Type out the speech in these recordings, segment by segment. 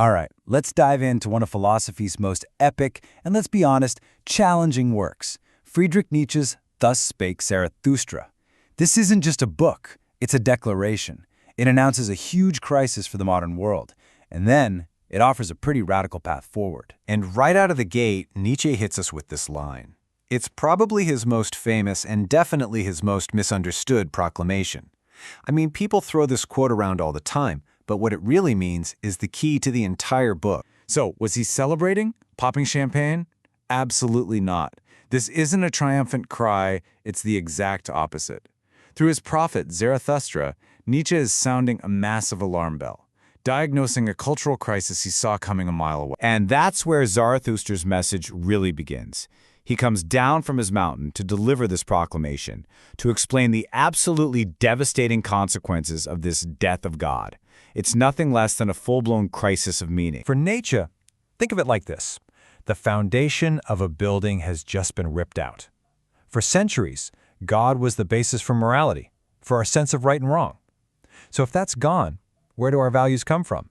All right, let's dive into one of philosophy's most epic and, let's be honest, challenging works, Friedrich Nietzsche's Thus Spake Zarathustra. This isn't just a book, it's a declaration. It announces a huge crisis for the modern world, and then it offers a pretty radical path forward. And right out of the gate, Nietzsche hits us with this line. It's probably his most famous and definitely his most misunderstood proclamation. I mean, people throw this quote around all the time, but what it really means is the key to the entire book. So, was he celebrating? Popping champagne? Absolutely not. This isn't a triumphant cry, it's the exact opposite. Through his prophet, Zarathustra, Nietzsche is sounding a massive alarm bell, diagnosing a cultural crisis he saw coming a mile away. And that's where Zarathustra's message really begins. He comes down from his mountain to deliver this proclamation, to explain the absolutely devastating consequences of this death of God. It's nothing less than a full-blown crisis of meaning. For Nietzsche, think of it like this. The foundation of a building has just been ripped out. For centuries, God was the basis for morality, for our sense of right and wrong. So if that's gone, where do our values come from?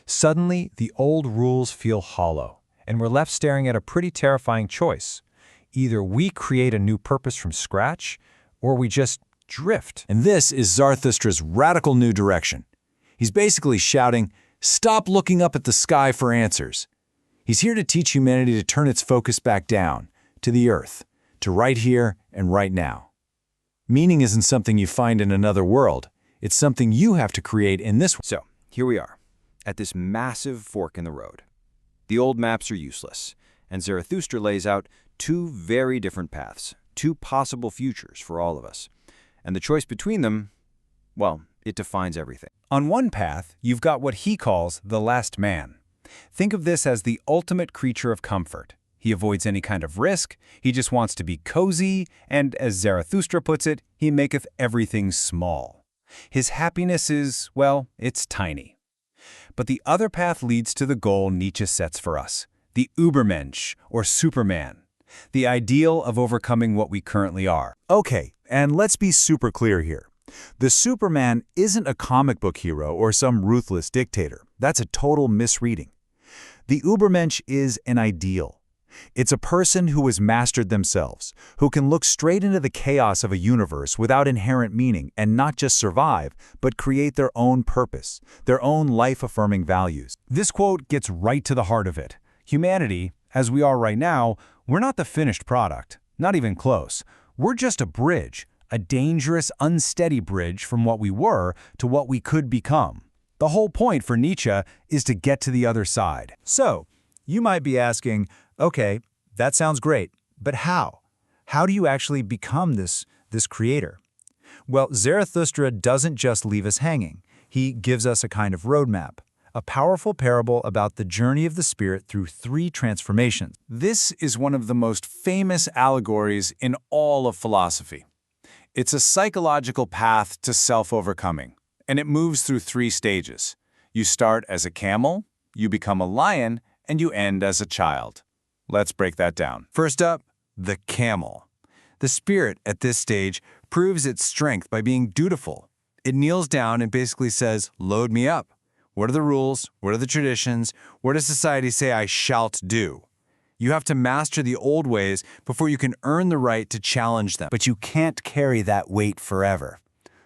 Suddenly, the old rules feel hollow, and we're left staring at a pretty terrifying choice. Either we create a new purpose from scratch, or we just drift. And this is Zarathustra's radical new direction. He's basically shouting, stop looking up at the sky for answers. He's here to teach humanity to turn its focus back down, to the earth, to right here and right now. Meaning isn't something you find in another world. It's something you have to create in this one. So, here we are, at this massive fork in the road. The old maps are useless, and Zarathustra lays out two very different paths, two possible futures for all of us. And the choice between them, well, it defines everything. On one path, you've got what he calls the last man. Think of this as the ultimate creature of comfort. He avoids any kind of risk, he just wants to be cozy, and as Zarathustra puts it, he maketh everything small. His happiness is, well, it's tiny. But the other path leads to the goal Nietzsche sets for us, the Übermensch, or Superman, the ideal of overcoming what we currently are. Okay, and let's be super clear here. The Superman isn't a comic book hero or some ruthless dictator. That's a total misreading. The Übermensch is an ideal. It's a person who has mastered themselves, who can look straight into the chaos of a universe without inherent meaning and not just survive, but create their own purpose, their own life-affirming values. This quote gets right to the heart of it. Humanity, as we are right now, we're not the finished product, not even close. We're just a bridge, a dangerous, unsteady bridge from what we were to what we could become. The whole point for Nietzsche is to get to the other side. So, you might be asking, okay, that sounds great, but how? How do you actually become this creator? Well, Zarathustra doesn't just leave us hanging. He gives us a kind of roadmap, a powerful parable about the journey of the spirit through 3 transformations. This is one of the most famous allegories in all of philosophy. It's a psychological path to self-overcoming, and it moves through 3 stages. You start as a camel, you become a lion, and you end as a child. Let's break that down. First up, the camel. The spirit at this stage proves its strength by being dutiful. It kneels down and basically says, load me up. What are the rules? What are the traditions? What does society say I shalt do? You have to master the old ways before you can earn the right to challenge them. But you can't carry that weight forever.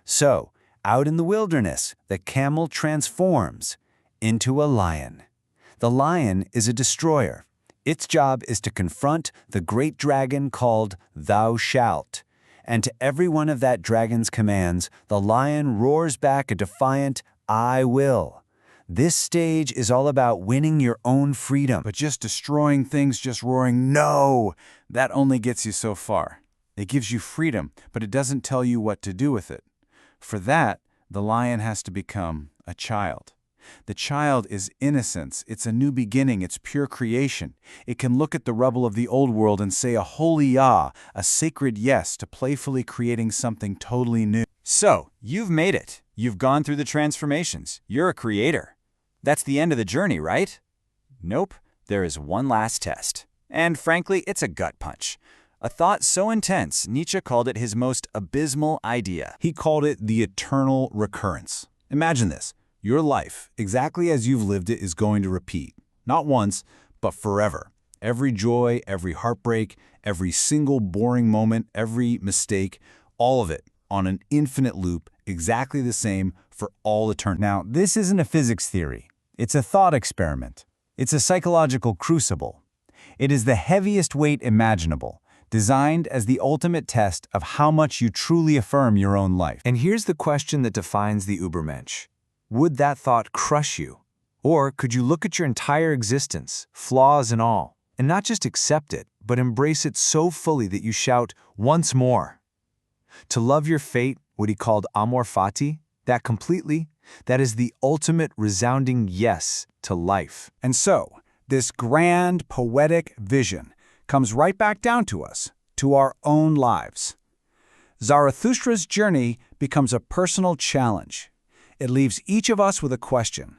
So, out in the wilderness, the camel transforms into a lion. The lion is a destroyer. Its job is to confront the great dragon called Thou Shalt. And to every one of that dragon's commands, the lion roars back a defiant, I will. This stage is all about winning your own freedom. But just destroying things, just roaring, no! That only gets you so far. It gives you freedom, but it doesn't tell you what to do with it. For that, the lion has to become a child. The child is innocence. It's a new beginning. It's pure creation. It can look at the rubble of the old world and say a holy yeah, a sacred yes to playfully creating something totally new. So, you've made it. You've gone through the transformations. You're a creator. That's the end of the journey, right? Nope. There is one last test. And frankly, it's a gut punch. A thought so intense, Nietzsche called it his most abysmal idea. He called it the eternal recurrence. Imagine this. Your life, exactly as you've lived it, is going to repeat. Not once, but forever. Every joy, every heartbreak, every single boring moment, every mistake, all of it on an infinite loop, exactly the same for all eternity. Now, this isn't a physics theory. It's a thought experiment. It's a psychological crucible. It is the heaviest weight imaginable, designed as the ultimate test of how much you truly affirm your own life. And here's the question that defines the Übermensch. Would that thought crush you? Or could you look at your entire existence, flaws and all, and not just accept it, but embrace it so fully that you shout, once more? To love your fate, what he called amor fati, that completely, that is the ultimate resounding yes to life. And so, this grand, poetic vision comes right back down to us, to our own lives. Zarathustra's journey becomes a personal challenge. It leaves each of us with a question.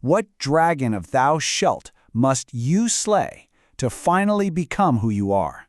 What dragon of thou shalt must you slay to finally become who you are?